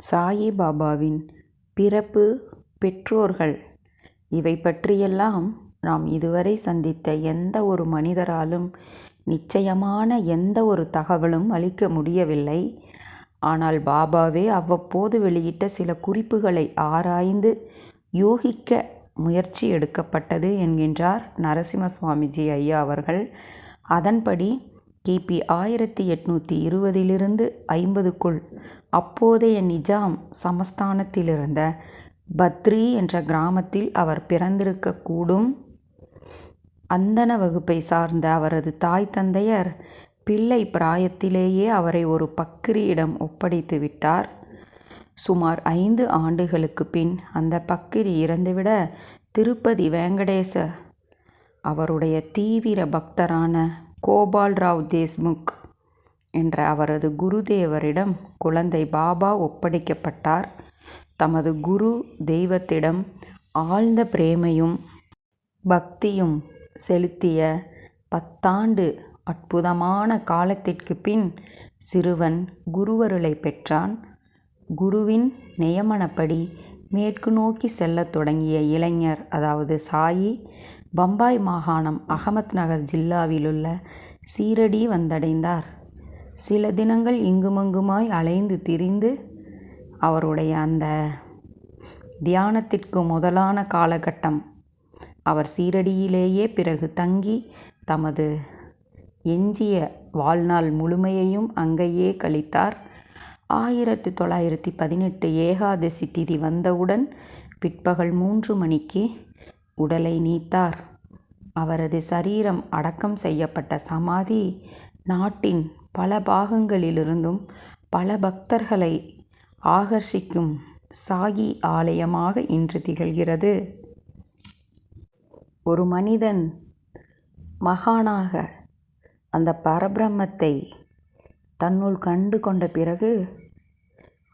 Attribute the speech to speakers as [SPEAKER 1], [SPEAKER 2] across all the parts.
[SPEAKER 1] சாயி பாபாவின் பிறப்பு, பெற்றோர்கள் இவை பற்றியெல்லாம் நாம் இதுவரை சந்தித்த எந்த ஒரு மனிதராலும் நிச்சயமான எந்த ஒரு தகவலும் அளிக்க முடியவில்லை. ஆனால் பாபாவே அவ்வப்போது வெளியிட்ட சில குறிப்புகளை ஆராய்ந்து யூகிக்க முயற்சி எடுக்கப்பட்டது என்கின்றார் நரசிம்ம சுவாமிஜி ஐயா அவர்கள். அதன்படி கிபி 1820 50க்குள் அப்போதைய நிஜாம் சமஸ்தானத்திலிருந்த பத்ரி என்ற கிராமத்தில் அவர் பிறந்திருக்கக்கூடும். அந்தண வகுப்பை சார்ந்த அவரது தாய் தந்தையர் பிள்ளை பிராயத்திலேயே அவரை ஒரு பக்கிரியிடம் ஒப்படைத்து விட்டார். சுமார் 5 ஆண்டுகளுக்கு பின் அந்த பக்கிரி இறந்துவிட திருப்பதி வெங்கடேச அவருடைய தீவிர பக்தரான கோபால்ராவ் தேஷ்முக் என்ற அவரது குருதேவரிடம் குழந்தை பாபா ஒப்படைக்கப்பட்டார். தமது குரு தெய்வத்திடம் ஆழ்ந்த பிரேமையும் பக்தியும் செலுத்திய 10 ஆண்டு அற்புதமான காலத்திற்கு பின் சிறுவன் குருவருளை பெற்றான். குருவின் நியமனப்படி மேற்கு நோக்கி செல்லத் தொடங்கிய இளைஞர், அதாவது சாயி, பம்பாய் மாகாணம் அகமத் நகர் ஜில்லாவிலுள்ள சீரடி வந்தடைந்தார். சில தினங்கள் இங்குமங்குமாய் அலைந்து திரிந்து அவருடைய அந்த தியானத்திற்கு முதலான காலகட்டம் அவர் சீரடியிலேயே பிறகு தங்கி தமது எஞ்சிய வாழ்நாள் முழுமையையும் அங்கேயே கழித்தார். 1918 ஏகாதசி திதி வந்தவுடன் பிற்பகல் 3 மணிக்கு உடலை நீத்தார். அவரது சரீரம் அடக்கம் செய்யப்பட்ட சமாதி நாட்டின் பல பாகங்களிலிருந்தும் பல பக்தர்களை ஆகர்ஷிக்கும் சாயி ஆலயமாக இன்று திகழ்கிறது. ஒரு மனிதன் மகானாக அந்த பரபிரம்மத்தை தன்னுள் கண்டு கொண்ட பிறகு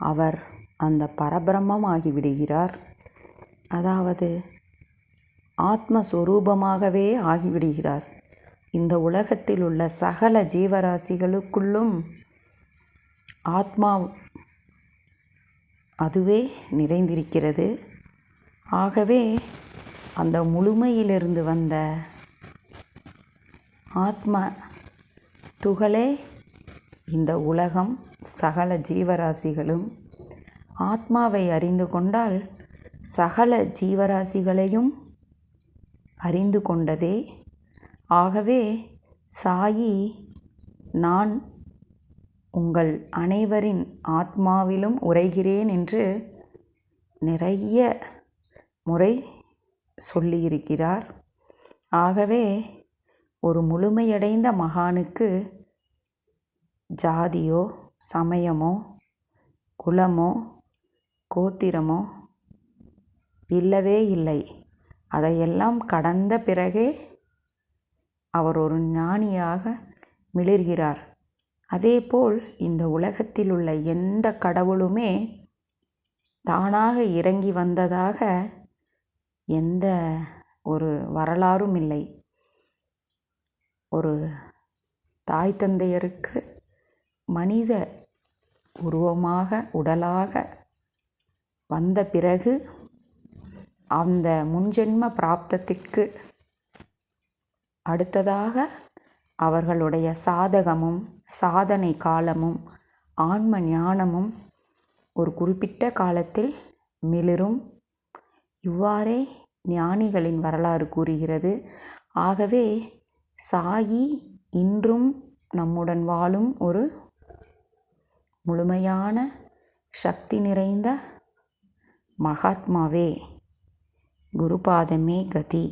[SPEAKER 1] அவர் அந்த பரபிரம்மமாகி விடுகிறார். அதாவது ஆத்மஸ்வரூபமாகவே ஆகிவிடுகிறார். இந்த உலகத்தில் உள்ள சகல ஜீவராசிகளுக்குள்ளும் ஆத்மா அதுவே நிறைந்திருக்கிறது. ஆகவே அந்த முழுமையிலிருந்து வந்த ஆத்ம துகளே இந்த உலகம். சகல ஜீவராசிகளும் ஆத்மாவை அறிந்து கொண்டால் சகல ஜீவராசிகளையும் அறிந்து கொண்டதே. ஆகவே சாயி, நான் உங்கள் அனைவரின் ஆத்மாவிலும் உரைகிறேன் என்று நிறைய முறை சொல்லியிருக்கிறார். ஆகவே ஒரு முழுமையடைந்த மகானுக்கு ஜாதியோ சமயமோ குலமோ கோத்திரமோ இல்லவே இல்லை. அதையெல்லாம் கடந்த பிறகே அவர் ஒரு ஞானியாக மிளிர்கிறார். அதேபோல் இந்த உலகத்தில் உள்ள எந்த கடவுளுமே தானாக இறங்கி வந்ததாக எந்த ஒரு வரலாறும் இல்லை. ஒரு தாய் தந்தையருக்கு மனித உருவமாக உடலாக வந்த பிறகு அந்த முன்ஜென்ம பிராப்தத்திற்கு அடுத்ததாக அவர்களுடைய சாதகமும் சாதனை காலமும் ஆன்ம ஞானமும் ஒரு குறிப்பிட்ட காலத்தில் மிளிரும். இவ்வாறே ஞானிகளின் வரலாறு கூறுகிறது. ஆகவே சாயி இன்றும் நம்முடன் வாழும் ஒரு முழுமையான சக்தி நிறைந்த மகாத்மாவே. குருபாதமே கதி.